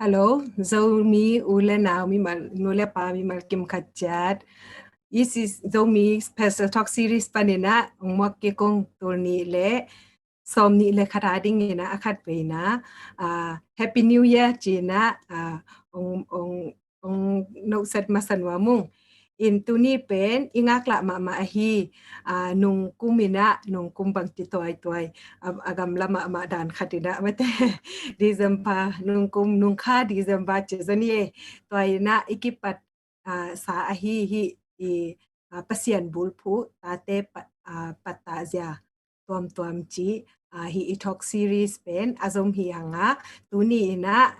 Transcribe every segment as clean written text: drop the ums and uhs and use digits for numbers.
Hello, ZOMI ulena mi mal nule pa mi mal kim khatchat. This is ZOMI special talk series panina ngwak ke kong turni le somni le kharading ina akhat pe na. Happy New Year Gina ong no set masanwa mung. In tuni pen ingakla ma ahi nung kumina nung kumbang titoy toy agam lama ma dan khatina mate dizempa nung kum nung kha dizemba chezani toy na ikipat sa ahi hi Pasian Bulphuh Tate Pattahzia Tuamtuam chi hi talk series pen azom hi hanga tuni ina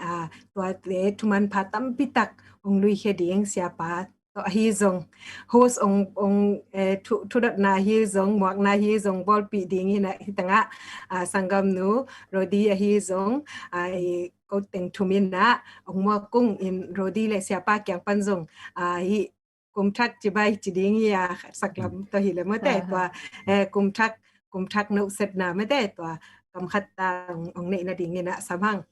toy te tuman patam pitak ong lui heding siapa hi zong host ong thu dat na hi zong muak na hi zong bol pi ding hina hitanga sangam nu Rody hi zong ko teng thumin na ong muak kung in Rody le siapa kyang pan zong hi kum thak chi bai chi ding ya saklam to hi le mate to kum thak no set na mate to kam khat ta ong nei na ding na samhang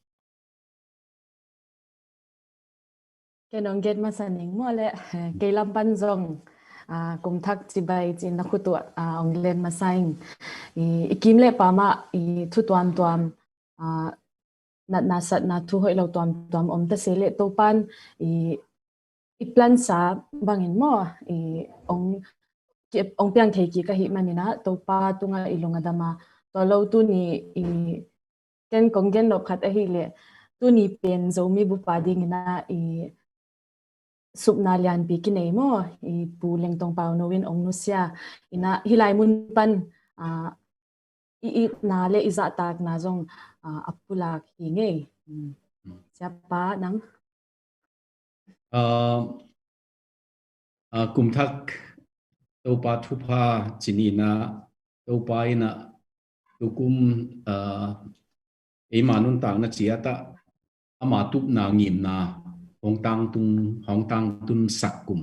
cái nông get mà sản những mua lệ cái làm ban rong cùng thắc chỉ bay chỉ nó khu tuột ông lên mà sang kim lệ pa mà thu tuam tuam nát sat nát thu hội lâu tuam om ta sẽ lệ tô pan plan sa bangin mo ông piang thấy kỹ cái hiện mà nè tô pa tunga ilong adama to lâu tu ni ken kong gen nộp khát hi lệ tu ni pen zomi bu pa ding na sup na lian pi kinai mo pu leng tong pau no win ong nusia ina hilai mun pan na le iza tak na jong apula hi nge siapa nang kum thak topa thupa chinina topa ina tukum manun tang na chiata ama tup na ngim na hong tang tun sakum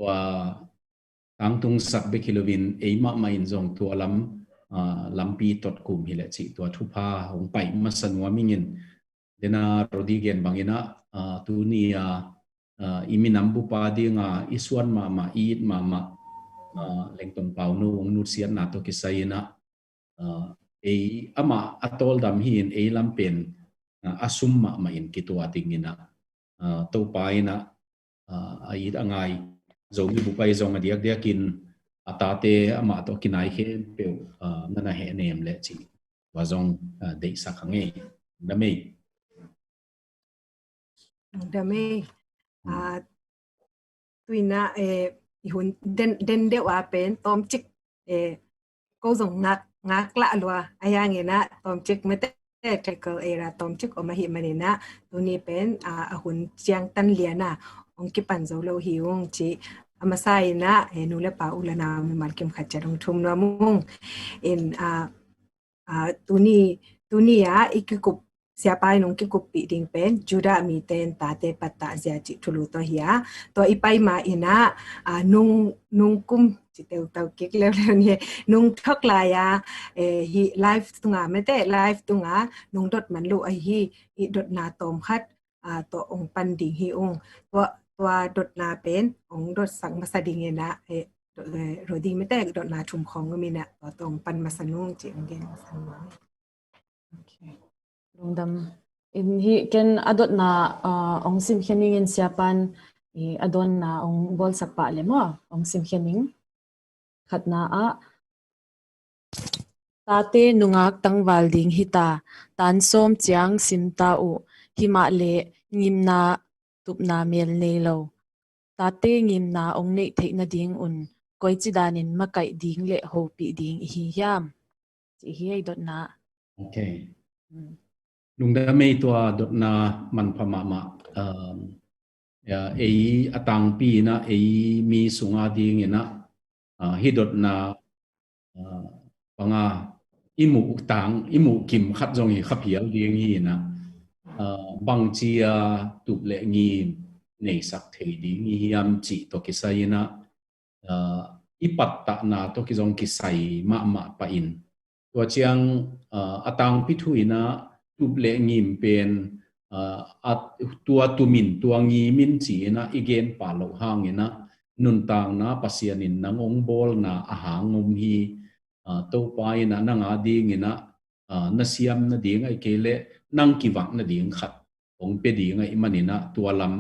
wa tang tung sak be kilovin eima ma in jong to lampi tot kum hile chi to thupa hong pai masanwa mingin dena Rody gen bangina tunia iminambu pa dinga iswan mama eat mama lengton pau no ong nu sian na to kisayina ama atol dam hin lampen asumma ma in kitwa tingina to paina ait angai zomi bupai zong adiak diakin atate ama to kinai he pe nana he nem le chi wa zong de sakhange dame tuina hun den de wa pen tom chik ko zong ngak la lwa ayang ina tom chik mete technical era tom chik o mahi manina tuni pen hun chiang tan liana ong ki pan zo lo hiung chi amasai na nule pa ulana mi malkim khacharung thum na mung in tuni ya ikikup siapa nung kikup pi ding pen juda mite'n Tate Pattahzia thulu to hiya to ipai ma ina nung kum chiteu tau kik le ni nung thok la ya hi live tunga mete live tunga nung dot man lu ai hi I dot na tom khat to ong pan ding hi ong to dot na pen ong dot sang masading ina Rody mete dot na thum khong mi na to tong pan masanung chi ong gen masanung okay lungdam in hi ken adot na ong sim khening in siapan adon na ong bol sakpa le mo ong sim khening khatna tate nungak tangwal ding hita tan som chiang simta u hima le ngimna tupna mel nei lo tate ngimna ong nei theina ding un koi chidanin makai ding le ho pi ding hi hiam chi hi dot na okay lungda mei to dot na man phama ma ya atang pi na mi sunga ding ina hi dot na panga imu kim khat jong hi khapial ding hi na bang chia tup le ngi nei sak thei ding hi hiam chi to kisayina ipatta na to ki jong kisai ma pa in to chiang atang pi thuina tup le ngim pen at tua tumin tua ngi min chi na igen pa lo hangina nun tang na pasianin nang ong bol na ahangom hi to pai na nanga ding ina na siam na ding ai kele nang kiwak na ding khat ong pe ding ai manina tua lam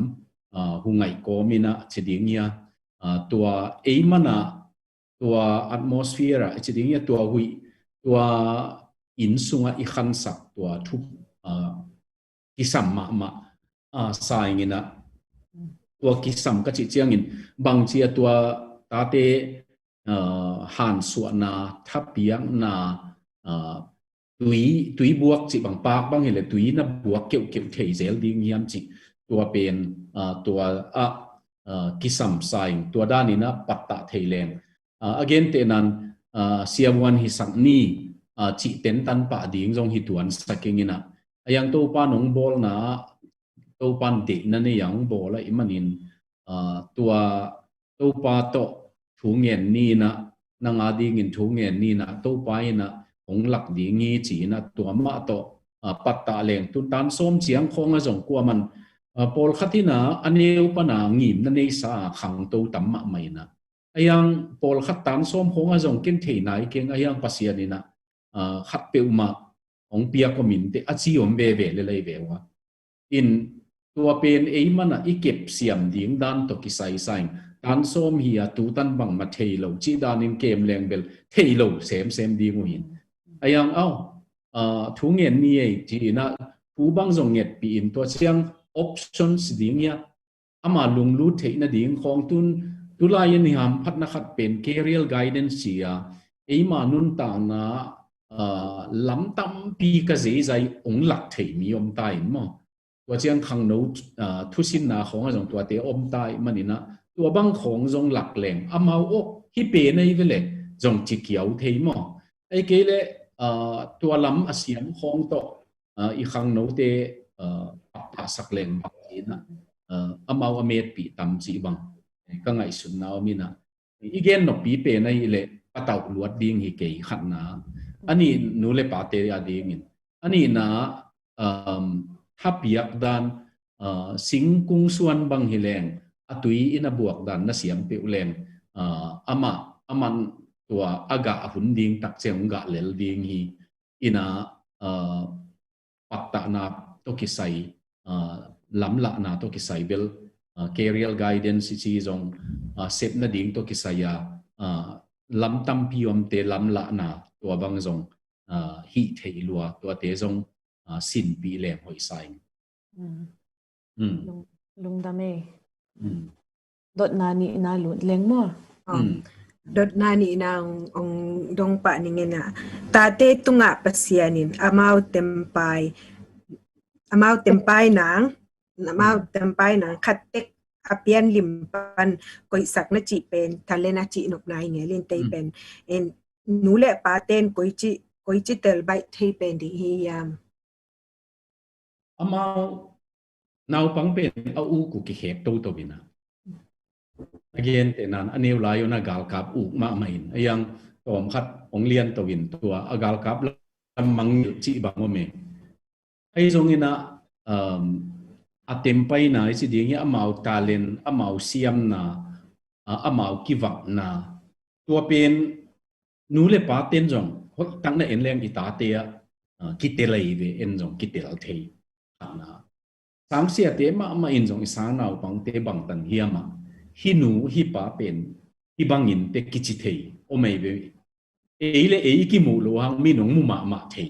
hungai ko mina chiding ya tua eimana tua atmosphere chiding ya tua hui tua in sunga i khan sak tua thup kisam ma saingina tua kisam ka chi chiangin bang chia tua tate han suana thapiang na tui buak chi bang pak bang hele tui na buak keu keu thei zel ding hiam chi tua pen tua kisam saing tua danina patta theileng again te nan siamwan hi sakni chi ten tan pa ding jong hi tuan sakingina ayang to pa nong bol na to pan de na ne yang bola imanin tua to pa to thungen ni na nanga ding in thungen ni na to pa ina ong lak di ngi chi na tua ma to patta leng tu tan som chiang khong a jong kwa man pol khatina aneu pana ngim na nei sa khang to tam ma mai na ayang pol khat tan som khong a jong ken thei nai ken ayang pasianina khat pe ma ong pia ko min te achi om be be le lei be wa in tua pen ei mana i kep siam ding dan to ki sai saing tan som hi a tu tan bang ma thei lo chi dan in kem leng bel thei lo sem ding win ayang au thu ngen ni ei ti na pu bang jong nget pi in to chiang options ding ya ama lung lu thei na ding khong tun tu lai ni ham phat na khat pen career guidance chia ei ma nun ta na lam tam pi ka zai zai ong lak thei mi om tai mo tua chiang khang no thu sin na khong a jong tua te om tai manina tua bang khong jong lak leng amau o hi pe nei vele jong chi kiau thei mo ai ke le tua lam asiam khong to i khang no te pa sak leng na amau amet pi tam chi bang ka ngai sun naw mina igen no pi pe nei le patau luat ding hi ke khat na ani nu le pa te ya ding in ani na hapiak dan sing kung suan bang hileng atui ina buak dan na siam pe uleng aman tua aga hun ding tak cheng ga lel ding hi ina patta na to kisai lamla na to kisai bel career guidance chi jong sep na ding to kisaya lam tam piom te lamla na tua bang jong hi thei lua tua te jong sin pi lem hoi sai lung dame dot nani na lut leng mo dot nani na ong dong pa ningena tate tunga pasianin amau tempai nang khatek apian limpan koi sak na chi pen thalena chi nok nai nge lin te pen en nule paten koi chi tel bai thei pen di hi yam amau nau pang pen au ku ki hep to bina again tenan aneu layo na gal kap u ma main ayang tom khat ong lian to win tua agal kap lam mang chi bang mo me ai jong ina atempai na chi ding ya amau talent amau siam na amau kiwak na tua pen nu le pa ten jong hoi tang na en leng i ta te kitelai ve en jong kitel thei na sang sia te ma in jong sang nau pang te bang tan hiama hi nu hi pa pen hi bangin te kichi thei o mai ve ei le ei ki mu lo hang mi nong mu ma thei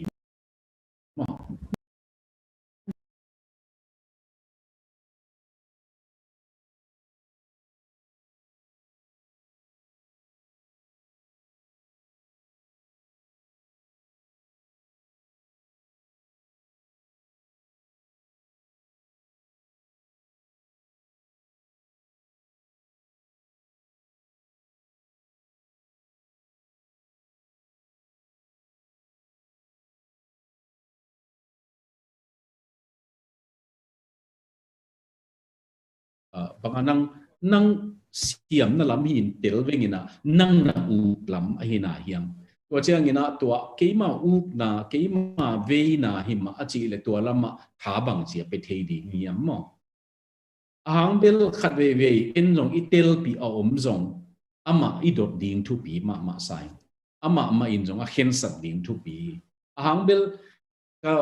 banganang nang siam na lam hin tel vengina nang na u lam ahina hiam ตัวเชียงนะตัวเกี่ยมาอุกนะเกี่ยมาเวนะหิมะอาจีเลยตัวละมาถาบังเสียไปเทดีเงียมหางเบลขัดเวเอ็นจงอีเตลปีอาอมจงอามาอีดดดิ่งทุปีมาใส่อามาอินจงอาเข็นสัตดิ่งทุปีหางเบลก็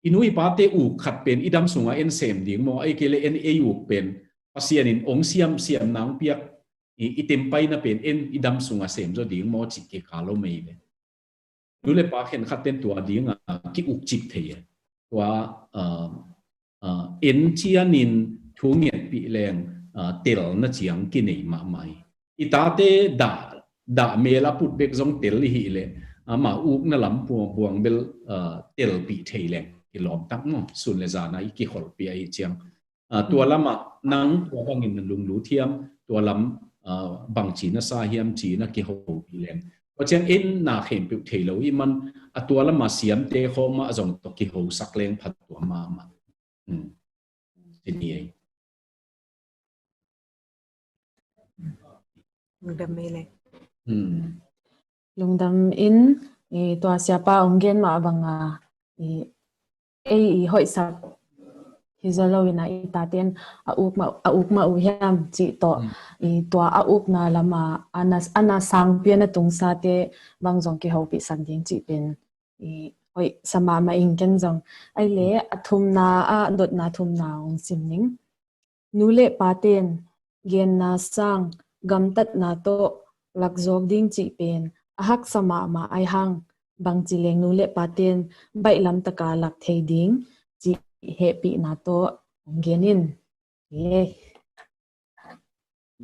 อินุยปาเตอุขัดเป็นอีดัมสุงเอ็นเซมดิ่งมอไอเกเลเอ็นเออุเป็นปัสยานินองเสียมนางเปียกอีเต็มไปนะเป็นเอ็นอีดัมสุงเซมจะดิ่งมอจิกเกคาโลไม่เลยดูเลยปาเห็นขัดเป็นตัวดิ่งกิอุกจิกเทียตัวเอ็นเชียนินทุ่งเงียบปีแรงเตลน่ะเจียงกินไอมาไม่อีตาเตด่าเมลาพุดเบกซงเตลลิฮิเลมาอุกน่ะลำพวงเบลเตลปีเทแรงกิลอมตั้งมั่งสุนเลจานะอีกิขอลปีไอเจียงตัวละมานังตัวบางอินลุงรู้เทียมตัวลำบางจีน่ะซาเฮียมจีน่ะกิขอลปีแรงเพราะฉะนั้นเอ็นน่าเห็นปิวเทลอีมันตัวละมาเสียมเตะเข้ามาจงตกิขอลสักแรงพัดตัวมาทีนี้ลุงดำไม่เลยลุงดำอินตัวเสียป้าองเกนมาบังหอยสักฮิจาโลวินาตาเตนอุกมาอุยามจีโตตัวอุกนาละมาอันสังเปียนตุงซาเตบางจงกิเฮาปิสันดิงจีเป็นหอยสมามาอิงเกนจงไอเล่ทุมนาดดนาทุมนาองซิมนิงนูเล่ปาเตนเกนนาสังกำตัดนาโตลักจอกดิ้งจีเป็นหักสมามาไอหังบางจีเลงนูเล่ปาเตนใบลำตะกาลักเทดิ้งจีเฮปีนาโตเกนิน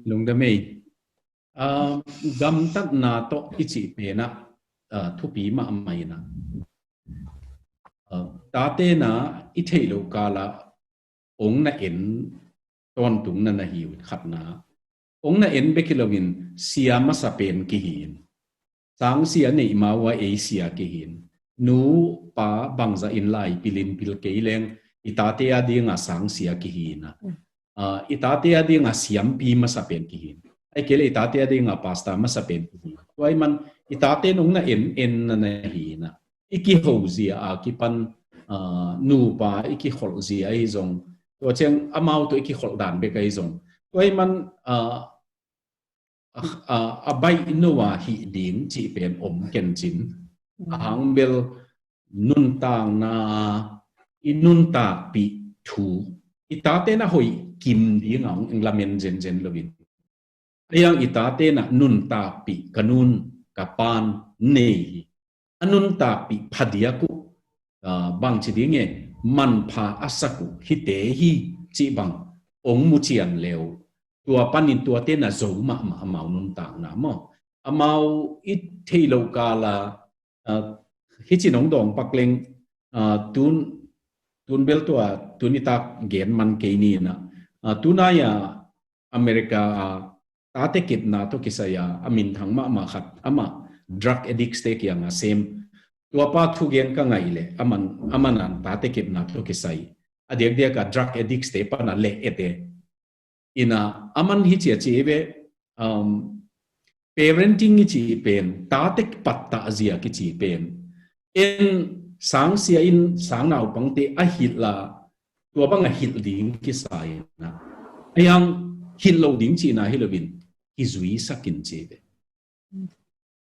ลุงดำไม่กำตัดนาโตอิจิเป็นทุปีมาไม่นะตาเตนะอิเทโลกาลาองน่ะเอ็นตอนตุงนั่นนะหิวขัดนาองน่ะเอ็นเบคิโลวินเสียมาสเปนกิหินสังเสียในมาว่าเอเชียกิหินนูปาบังจะอินไลปิลินปิลเกยเลงอิตาเตียดีงาสังเสียกิหินอิตาเตียดีงาเสียมปีมาสเปนกิหินไอเกลอิตาเตียดีงาพาสต้ามาสเปนกิหินไว้มันอิตาเตียนองน่ะเอ็นนั่นนะหินอีกิโฮเซียกิปันนูปาอีกิโฮเซียไอจงตัวเชียงอามาวตัวอีกิโฮดันเบกไอจงไว้มันใบนัวหิดินจีเป็นอมเกนจินหางเบลนุนตางนาอินุนตาปีถูอิตาเตนะหอยกิมดีงางอิงลาเมนเจนลวินยังอิตาเตนะนุนตาปีกนุนกับปานเนยอนุนตาปีพัดยากุบางจีดีเงมันพาอาศักุฮิเตฮีจีบังองมุเชียนเลวตัวปันินตัวเต้นน่ะโจมาเมานุนต่างนะมั้งเมาอิเทโลกาลาฮิจินงดองปักเลงตุนเบลตัวตุนิตาเกนมันเกนีนะตุนายาอเมริกาตาเตกิดนาโตกิสยาอามินทั้งมาขัดอามาดรักเอดิกสเตกยังเซมตัวป้าทุกอย่างก็ไงเลยอามันนันตาเตกิดนาโตกิสยอเดียกดรักเอดิกสเตปนั่นเละเอเตอินะอามันฮิจิจีเบparenting ฮิจิเป็นตาเต็กปัตตาเซียฮิจิเป็นเอ็นสังเสียอินสังนาวปังเตอหิลาตัวบังหิลดิ่งกิสายนะยังหิลโลดิ่งจีนะหิลวินฮิจุยสักินจีเบ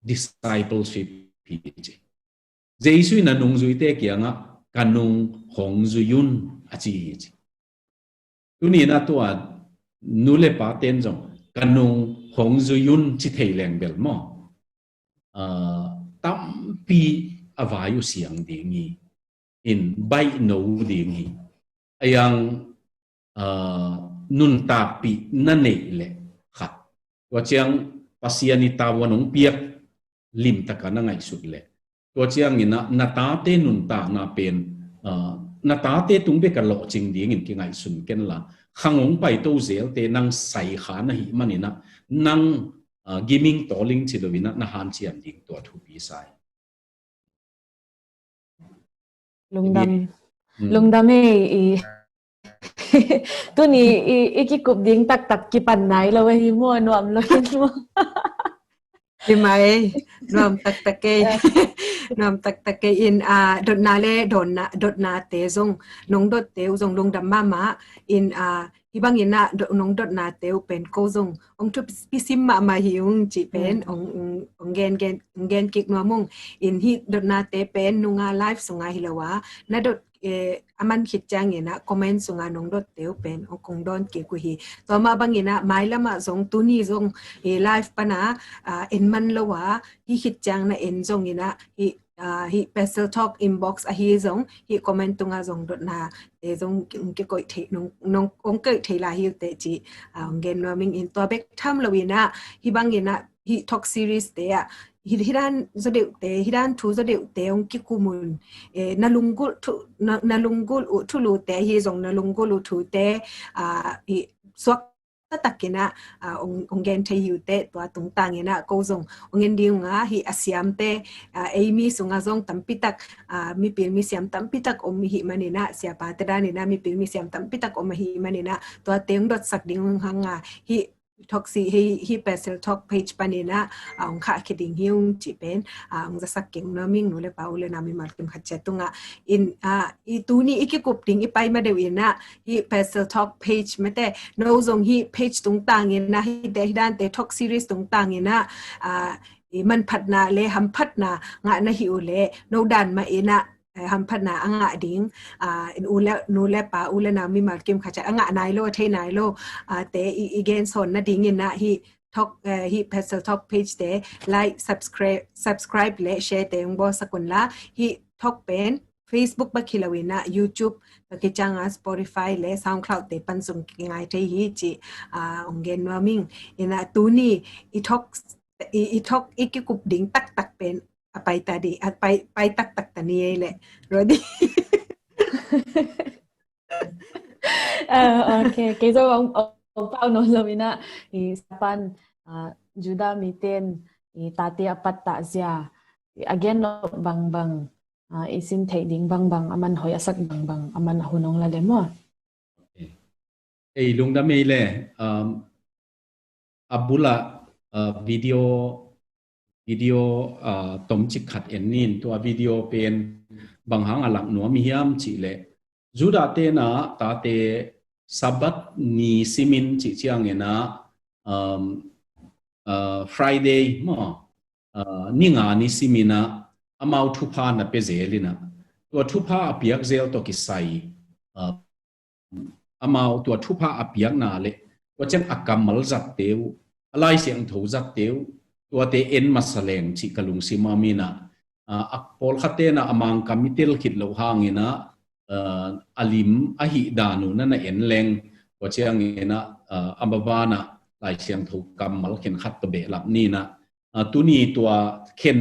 discipleship ฮิจิเจสุยนันนงจุยเตกียงะกันนงหงจุยุนอจีฮิจิตุนีนะตัวนูเลปาเตนจงกันนงหงจุยุนจิเทแรงเบลมอตั้มปีอวายุเสียงดิ่งฮีอินใบโนดิ่งฮียังนุนตาปีนั่นเองเลยขัดตัวเชียงปัสยานิตาวันงเปียกลิมตะกันนั่งไงสุดเลยตัวเชียงนี่นะนาตาเตนุนตานาเป็นนาตาเตตุงเบกันหล่อจริงดิ่งอินกิไงสุดกันละขังงไปตู้เซลเตนังใส่ขานะหิมันนี่นะนังกิมิงตอลิงชิลวินะนาฮันเชียนดิ่งตัวทุบีไซลุงดำตัวนี้อีกิกุบดิ้งตักกิปันไหนเราไปหิมัวนวมเราเห็นว่า di mai nom tak take nom tak take in dot na le dot na te zong nong dot te zong long dam mama in ibang ina nong dot na te pen ko zong ong tu pisim ma hiung chi pen ong gen kik no mong in hi dot na te pen nunga live sunga hilawa na dot aman khit chang ina comment sunga nong dot te pen ong kong don ke ku hi to ma bang ina mai lama zong tu ni zong live pana en man lawa hi khit chang na en zong ina hi PESTEL talk inbox hi zong hi comment tunga zong dot na te zong ke koi the nong ong ke the la hi te chi ong gen no ming in to bek tham lawina hi bang ina hi talk series te hidan zodeu te hidan thu zodeu te ong ki kumun nalungul u thulu te hi zong nalungul u thu te hi swak takina ong gen the yu te to tung tangina ko zong ong en diunga hi asiam te amy sunga zong tampitak mi pil mi siam tampitak om hi manina sia patadani na mi pil mi siam tampitak om hi manina to teng dot sak ding hanga hi toxi hi PESTEL talk page panina ong kha kiding hiung chi pen ong za saking na ming no le paule na mi malkim khachetunga in I tuni ikikup ding ipai ma dewina hi PESTEL talk page mate no zong hi page tung tangina hi de hidan te talk series tung tangina man phatna le ham phatna nga na hi ule no dan ma ina ham phatna anga ding in ule pa ule na mi malkim khacha anga nailo the nailo te again son na ding ina hi talk hi PESTEL talk page te like subscribe le share te ngbo sakun la hi talk pen Facebook ba khilawina YouTube pakichanga Spotify le SoundCloud te pansung ngai the hi chi ongen noming ina tuni I talk ikikup ding tak pen apai tadi pai tak tani le Rody okay kezo ông pao no lawina I sapan juda mite'n Tate Pattahzia again no bang isin thei ding bang aman hoi asak bang aman hunong la lemo ei lungda meile abula video tom chik khat en nin to video pen bang hang alak no mi hiam chi le juda te na ta te Sabbath ni simin chi chiang ena Friday mo ninga ni simina amau thupa na pe zelina to thupa apiak zel to kisai amau to thupa apiak na le to chen akamal zat teu alai siang tho zat teu to te en masaleng chi kalung simamina akpol khate na amang kamitel khit lo hangina alim ahi danu na en leng to chiang ena ambabana lai siang tho kamal khen khat to be lap ni na tuni to khen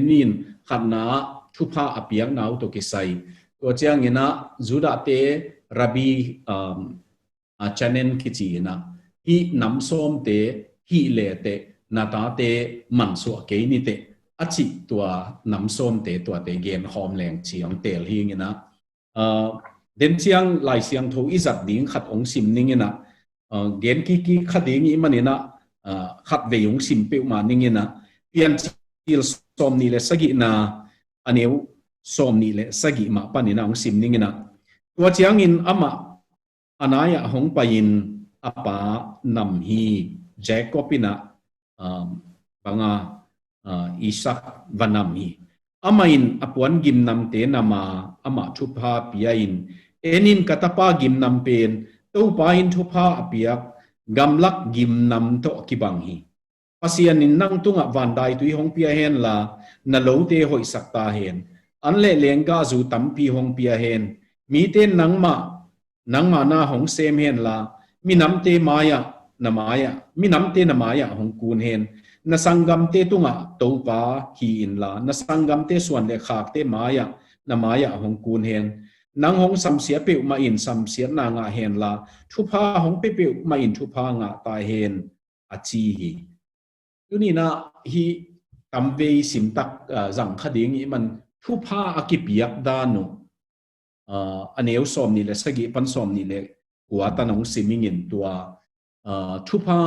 nin khatna thupa apiak nau to kisai to chiang ena juda te rabi channel kichina hi namsom te hi le te nata te manso ke ni te achi to namsom te to te gen hom leng chiang tel hi ngina den chiang lai siang tho izat ding khat ong sim ningina gen ki khading I manina khat ve yong sim pe ma ningina pian til som ni le sagi na aneu som ni le sagi ma panina ong sim ningina to chiang in ama anaya hong pain apa nam hi jacobina banga Isaac vanami amain apuan gim nam te nama ama thupa piain enin katapa gim nam pen to pain thupa apiak gamlak gim nam to kibang hi pasian in nang tunga vandai tui hong pia hen la na lo te hoi sakta hen anle lenga zu tampi hong pia hen mi te nangma na hong sem hen la mi nam te maya na maya hong kun hen na sangam te tunga to pa hi in la na sangam te suan le khak te maya na maya hong kun hen nang hong samsia pe ma in samsia na nga hen la thupa hong pe ma in thupa nga ta hen achi hi tuni na hi tamve simtak zang khading I man thupa akipiak danu aneu som ni le sagi pan som ni le kuata nong simingin tua thupa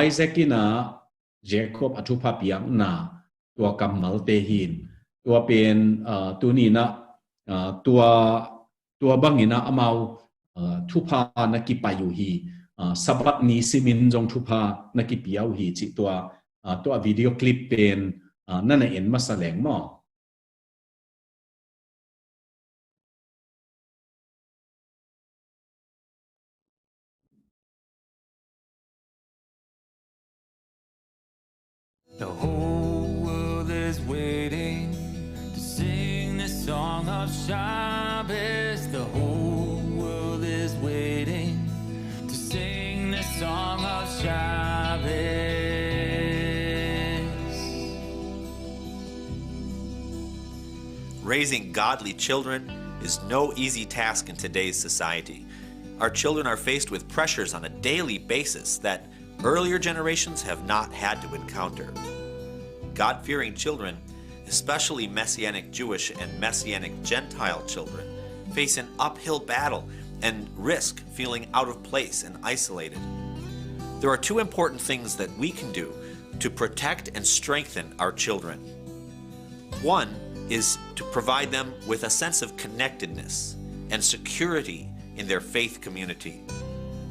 Isaac ina Jacob อธุภาเปียงนาตัวกำมัลเตหินตัวเป็นตัวนี้นะตัวบังนี้นะอามาทุพานักกิปายุฮีสับบัตนี้ซิมินจงทุพานักกิปิยาฮีจิตัววิดีโอคลิปเป็นนั่นเองมาแสดงมั้งThe whole world is waiting to sing the song of Sabbath. The whole world is waiting to sing the song of Sabbath. Raising godly children is no easy task in today's society. Our children are faced with pressures on a daily basis that earlier generations have not had to encounter. God-fearing children, especially Messianic Jewish and Messianic Gentile children, face an uphill battle and risk feeling out of place and isolated. There are two important things that we can do to protect and strengthen our children. One is to provide them with a sense of connectedness and security in their faith community.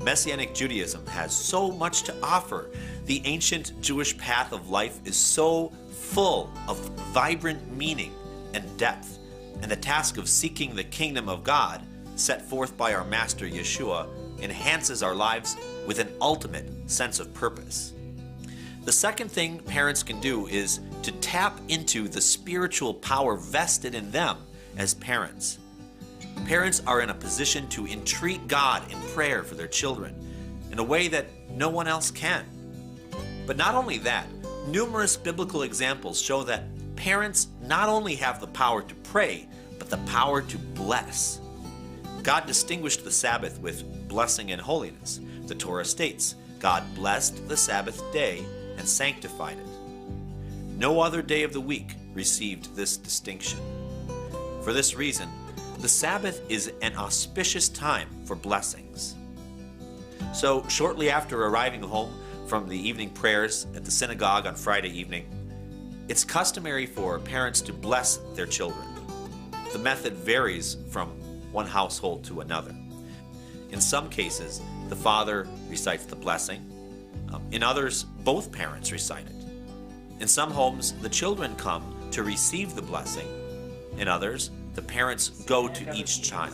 Messianic Judaism has so much to offer. The ancient Jewish path of life is so full of vibrant meaning and depth, and the task of seeking the kingdom of God, set forth by our Master Yeshua, enhances our lives with an ultimate sense of purpose. The second thing parents can do is to tap into the spiritual power vested in them as parents. Parents are in a position to entreat God in prayer for their children in a way that no one else can. But not only that, numerous biblical examples show that parents not only have the power to pray, but the power to bless. God distinguished the Sabbath with blessing and holiness. The Torah states, God blessed the Sabbath day and sanctified it. No other day of the week received this distinction. For this reason, the Sabbath is an auspicious time for blessings. So, shortly after arriving home from the evening prayers at the synagogue on Friday evening, it's customary for parents to bless their children. The method varies from one household to another. In some cases, the father recites the blessing. In others, both parents recite it. In some homes, the children come to receive the blessing. In others, the parents go to each child.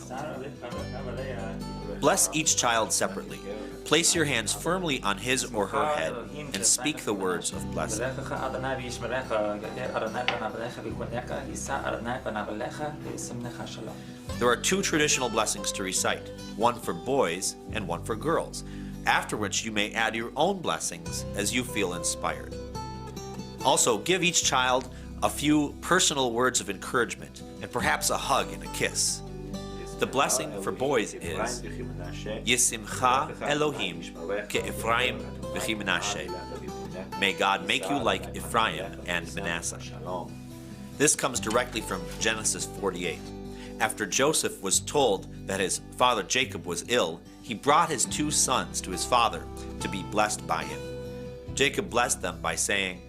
Bless each child separately. Place your hands firmly on his or her head and speak the words of blessing. There are two traditional blessings to recite, one for boys and one for girls, after which you may add your own blessings as you feel inspired. Also, give each child a few personal words of encouragement and perhaps a hug and a kiss. The blessing for boys is Yisimcha Elohim ke'Ephraim v'chi Menashe. May God make you like Ephraim and Manasseh. This comes directly from Genesis 48. After Joseph was told that his father Jacob was ill, he brought his two sons to his father to be blessed by him. Jacob blessed them by saying,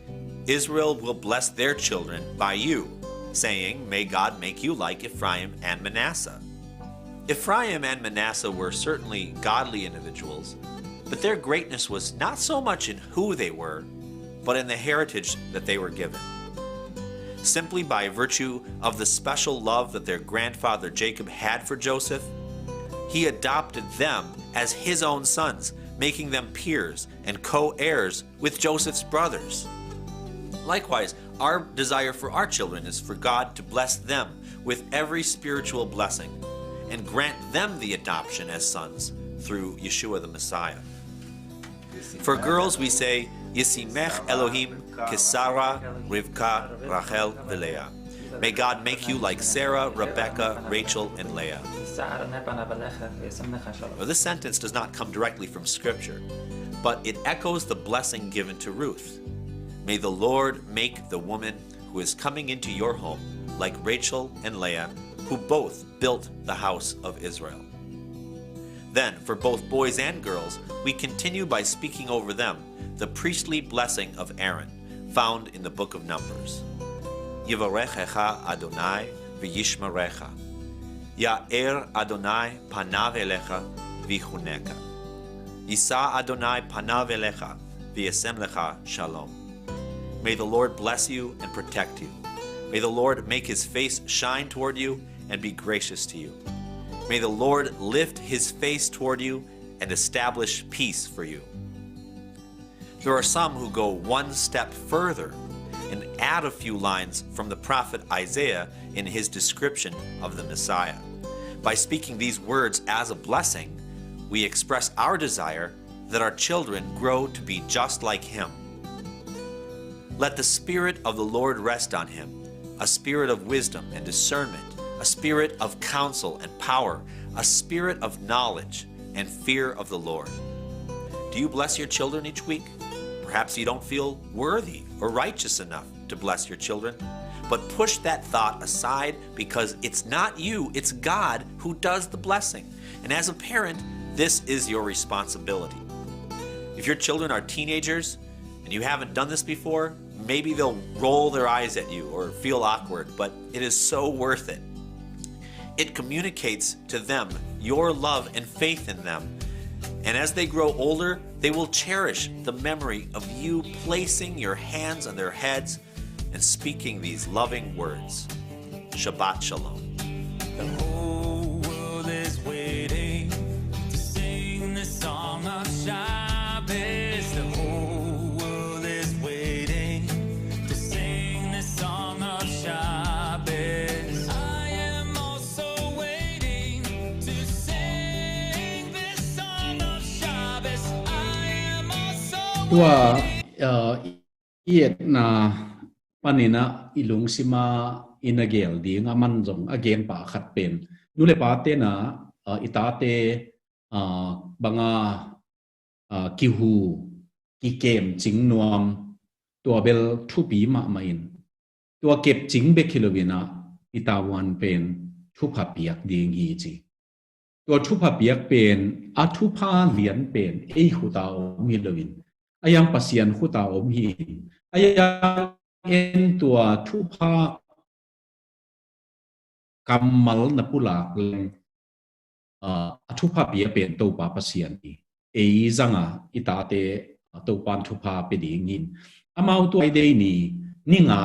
Israel will bless their children by you, saying, May God make you like Ephraim and Manasseh. Ephraim and Manasseh were certainly godly individuals, but their greatness was not so much in who they were, but in the heritage that they were given. Simply by virtue of the special love that their grandfather Jacob had for Joseph, he adopted them as his own sons, making them peers and co-heirs with Joseph's brothers. Likewise, our desire for our children is for God to bless them with every spiritual blessing and grant them the adoption as sons through Yeshua the Messiah. For girls, we say, Yisimech Elohim Kesara, Rivka, Rachel, Leah. May God make you like Sarah, Rebecca, Rachel, and Leah. Well, this sentence does not come directly from Scripture, but it echoes the blessing given to Ruth. May the Lord make the woman who is coming into your home like Rachel and Leah, who both built the house of Israel. Then, for both boys and girls, we continue by speaking over them the priestly blessing of Aaron, found in the book of Numbers. Yivarechecha Adonai v'yishmerecha. Ya'er Adonai panav elecha v'chuneka. Yisa Adonai panav elecha v'yasem lecha shalom. May the Lord bless you and protect you. May the Lord make his face shine toward you and be gracious to you. May the Lord lift his face toward you and establish peace for you. There are some who go one step further and add a few lines from the prophet Isaiah in his description of the Messiah. By speaking these words as a blessing, we express our desire that our children grow to be just like him. Let the Spirit of the Lord rest on him, a spirit of wisdom and discernment, a spirit of counsel and power, a spirit of knowledge and fear of the Lord. Do you bless your children each week? Perhaps you don't feel worthy or righteous enough to bless your children, but push that thought aside because it's not you, it's God who does the blessing. And as a parent, this is your responsibility. If your children are teenagers and you haven't done this before, maybe they'll roll their eyes at you or feel awkward, but it is so worth it. It communicates to them your love and faith in them. And as they grow older, they will cherish the memory of you placing your hands on their heads and speaking these loving words. Shabbat Shalom. The whole world is waiting to sing the song of Shabbos. The whole world is waiting to sing the song of Shabbos. I am also waiting to sing this song of Shabbos. I am also ตัวเอียดนาปานินะอิลุงซิมาอินาเกลดีงามันจงอเกนป่าขัดเป็นนูเลปาเตนะอิตาเตบังอากิฮูกิเกมจิงนวมตัวเบลทุปีมามาอินตัวเก็บจิงเบคิโลวินะอิตาวันเป็นทุพาเปียกดีงีจีตัวทุพาเปียกเป็นอัทุพาเลียนเป็นเอหุตาอมิโลวินอายังปัสยันหุตาอมหินอายังเอ็นตัวทุพากำมัลนปุลากเลงทุพาเปียเป็นตัวปาปัสยันดีเอจังอิตาเตตัวปานทุพาเป็นดีงินอามาตัวไอเดนี่นิงา